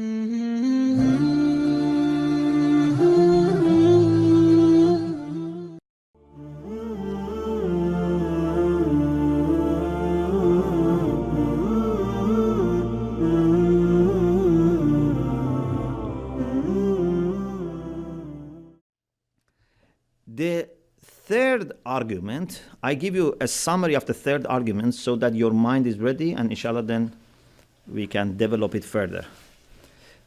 The third argument, I give you a summary of the third argument so that your mind is ready, and inshallah then we can develop it further.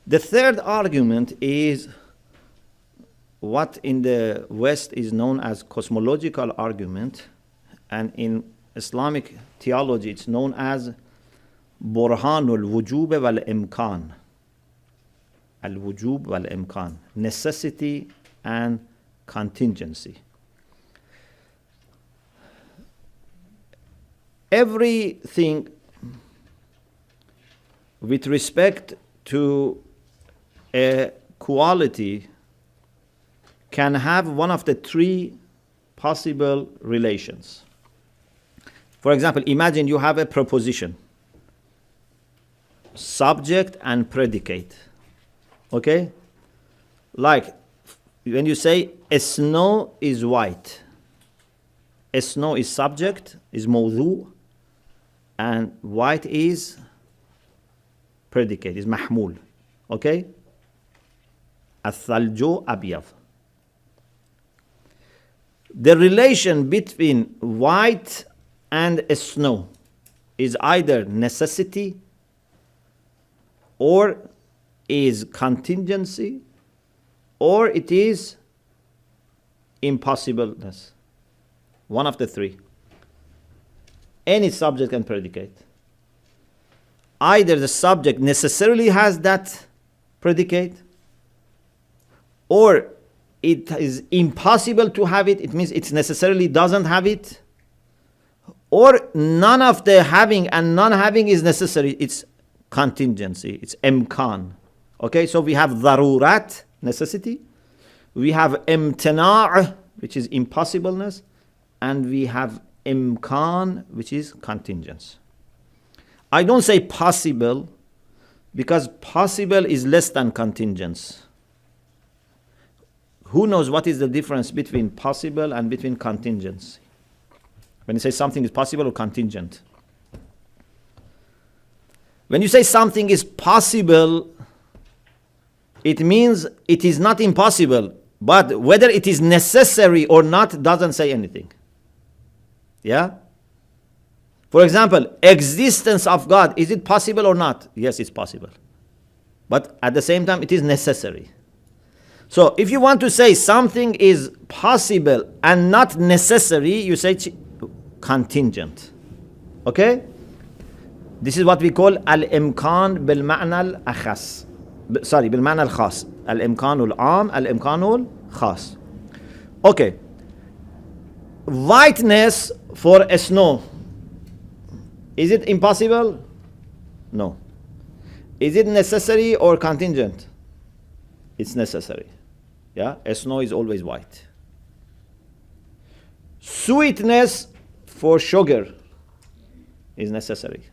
The third argument is what in the West is known as cosmological argument, and in Islamic theology it's known as burhanul wujub wal imkan. Al wujub wal imkan, necessity and contingency. Everything with respect to a quality can have one of the three possible relations. For example, imagine you have a proposition, subject and predicate. Okay? Like when you say a snow is white, a snow is subject, is mawdhu, and white is predicate, is mahmul. Okay? الثلج أبيض. The relation between white and snow is either necessity or is contingency or it is impossibleness. One of the three. Any subject and predicate. Either the subject necessarily has that predicate, or it is impossible to have it, it means it necessarily doesn't have it, or none of the having and non-having is necessary, it's contingency, it's imkan. Okay, so we have darurat, necessity, we have imtina', which is impossibleness, and we have imkan, which is contingence. I don't say possible because possible is less than contingence. Who knows what is the difference between possible and between contingency? When you say something is possible or contingent. When you say something is possible, it means it is not impossible, but whether it is necessary or not doesn't say anything. Yeah? For example, existence of God, is it possible or not? Yes, it's possible. But at the same time, it is necessary. So if you want to say something is possible and not necessary, you say contingent. Okay? This is what we call al-imkan bil-ma'na al-akhas. Sorry, bil-ma'na al-khas. Al-imkan al-am, al-imkan al-khas. Okay. Whiteness for a snow. Is it impossible? No. Is it necessary or contingent? It's necessary. Yeah, a snow is always white. Sweetness for sugar is necessary.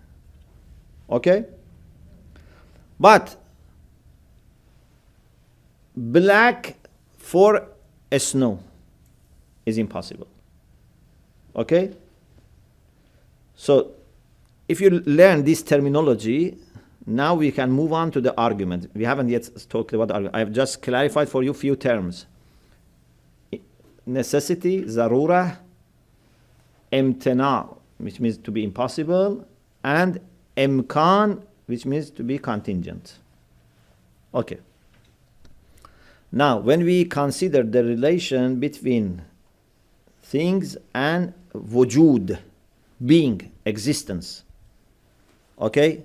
Okay? But black for a snow is impossible. Okay? So, if you learn this terminology, now we can move on to the argument. We haven't yet talked about the argument. I have just clarified for you few terms. Necessity, zarura, imtina, which means to be impossible, and imkan, which means to be contingent. Okay. Now, when we consider the relation between things and wujud, being, existence, okay?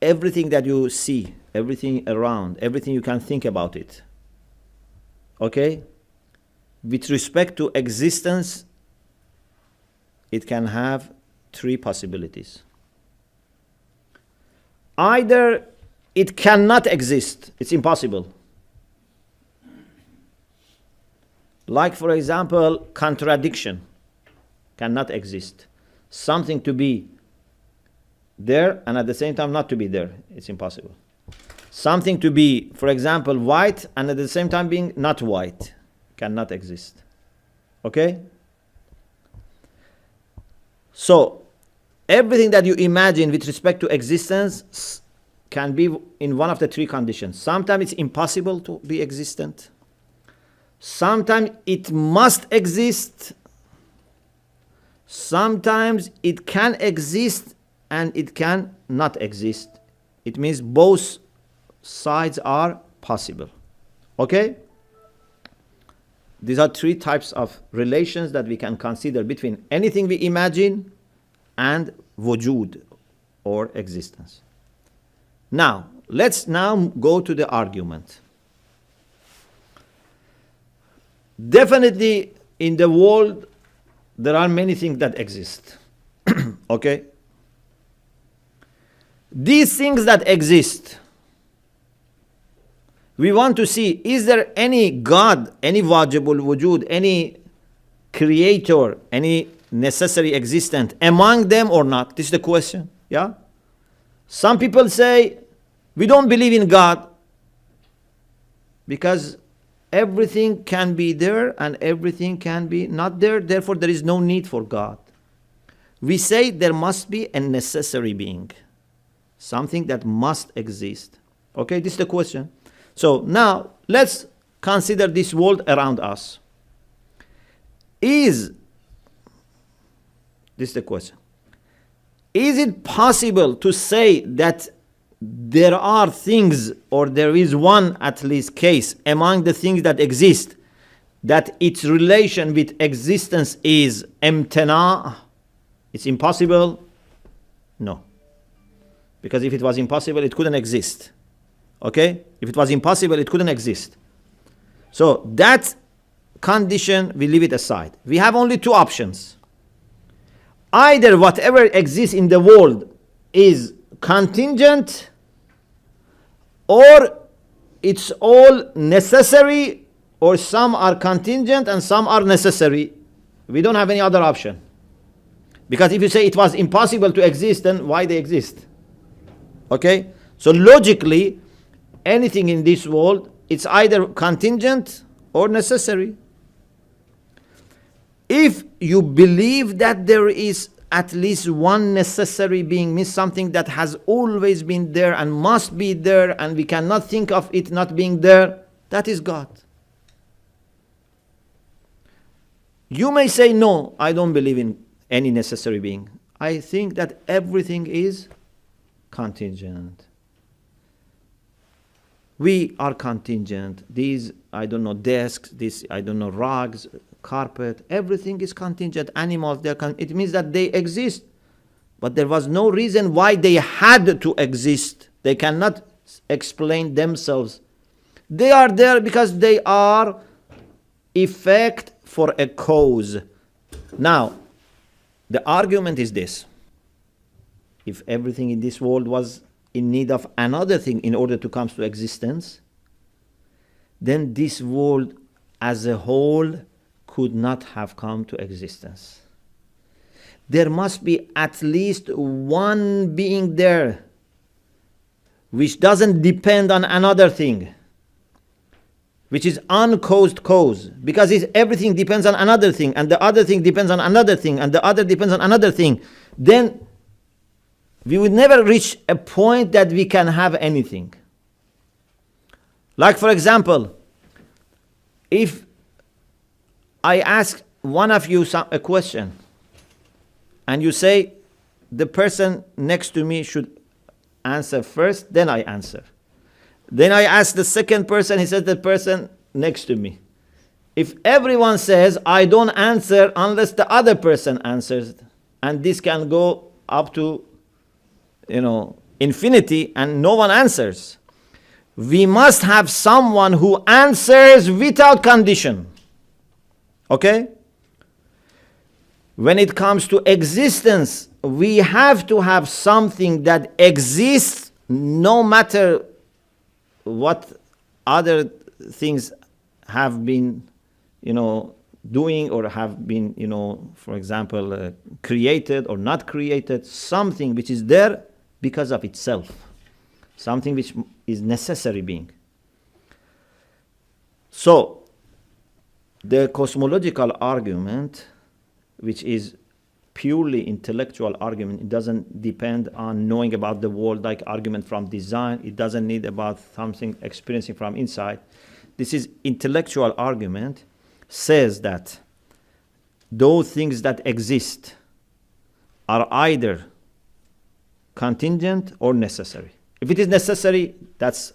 Everything that you see, everything around, everything you can think about it, okay? With respect to existence, it can have three possibilities. Either it cannot exist, it's impossible. Like, for example, contradiction cannot exist. Something to be there and at the same time not to be there. It's impossible. Something to be, for example, white and at the same time being not white cannot exist. Okay? So, everything that you imagine with respect to existence can be in one of the three conditions. Sometimes it's impossible to be existent. Sometimes it must exist. Sometimes it can exist and it can not exist. It means both sides are possible. Okay? These are three types of relations that we can consider between anything we imagine and wujud or existence. Now, let's now go to the argument. Definitely in the world there are many things that exist. Okay? These things that exist, we want to see, is there any God, any wajibul wujud, any creator, any necessary existent among them or not? This is the question. Yeah? Some people say, we don't believe in God because everything can be there and everything can be not there, therefore there is no need for God. We say there must be a necessary being, something that must exist. Okay, this is the question. So now let's consider this world around us. This is the question. Is it possible to say that there are things, or there is one at least case among the things that exist, that its relation with existence is imtina? It's impossible? No. Because if it was impossible, it couldn't exist. Okay? If it was impossible, it couldn't exist. So that condition, we leave it aside. We have only two options. Either whatever exists in the world is contingent, or it's all necessary, or some are contingent and some are necessary. We don't have any other option. Because if you say it was impossible to exist, then why they exist? Okay? So logically, anything in this world, it's either contingent or necessary. If you believe that there is at least one necessary being, means something that has always been there and must be there, and we cannot think of it not being there, that is God. You may say, no, I don't believe in any necessary being. I think that everything is contingent. We are contingent. These, I don't know, desks, this, I don't know, rugs, carpet, everything is contingent. Animals, it means that they exist. But there was no reason why they had to exist. They cannot explain themselves. They are there because they are effect for a cause. Now, the argument is this. If everything in this world was in need of another thing in order to come to existence, then this world as a whole could not have come to existence. There must be at least one being there which doesn't depend on another thing, which is uncaused cause. Because if everything depends on another thing, and the other thing depends on another thing, and the other depends on another thing, then we would never reach a point that we can have anything. Like, for example, if I ask one of you a question, and you say the person next to me should answer first, then I answer. Then I ask the second person, he says the person next to me. If everyone says, I don't answer unless the other person answers, and this can go up to, infinity, and no one answers, we must have someone who answers without condition. Okay? When it comes to existence, we have to have something that exists no matter what other things have been, doing or have been, for example, created or not created, something which is there because of itself. something which is necessary being. So, the cosmological argument, which is purely intellectual argument, it doesn't depend on knowing about the world like argument from design, it doesn't need about something experiencing from inside. This is intellectual argument, says that those things that exist are either contingent or necessary. If it is necessary, that's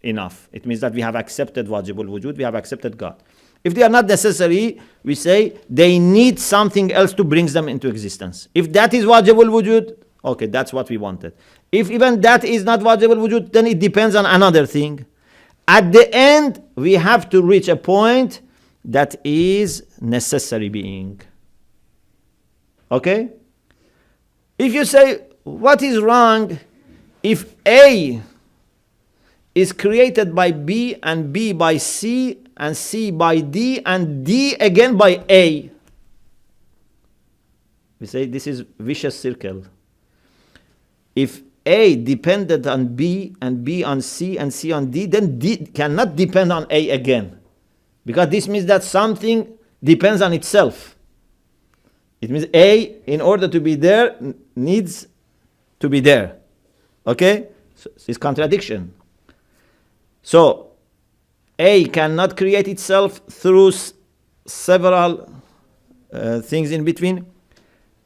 enough. It means that we have accepted wajibul wujud, we have accepted God. If they are not necessary, we say they need something else to bring them into existence. If that is wajibul wujud, okay, that's what we wanted. If even that is not wajibul wujud, then it depends on another thing. At the end, we have to reach a point that is necessary being. Okay? If you say, what is wrong if A is created by B and B by C and C by D and D again by A? We say this is vicious circle. If A depended on B and B on C and C on D, then D cannot depend on A again. Because this means that something depends on itself. It means A, in order to be there, needs to be there. Okay? So it's contradiction. So, A cannot create itself through several things in between.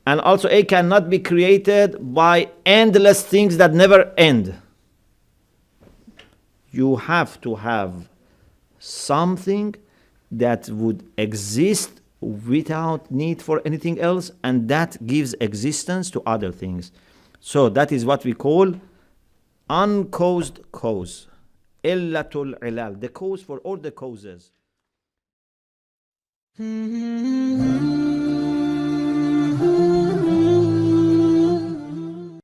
And also A cannot be created by endless things that never end. You have to have something that would exist without need for anything else, and that gives existence to other things. So that is what we call uncaused cause. Illatul ilal, the cause for all the causes.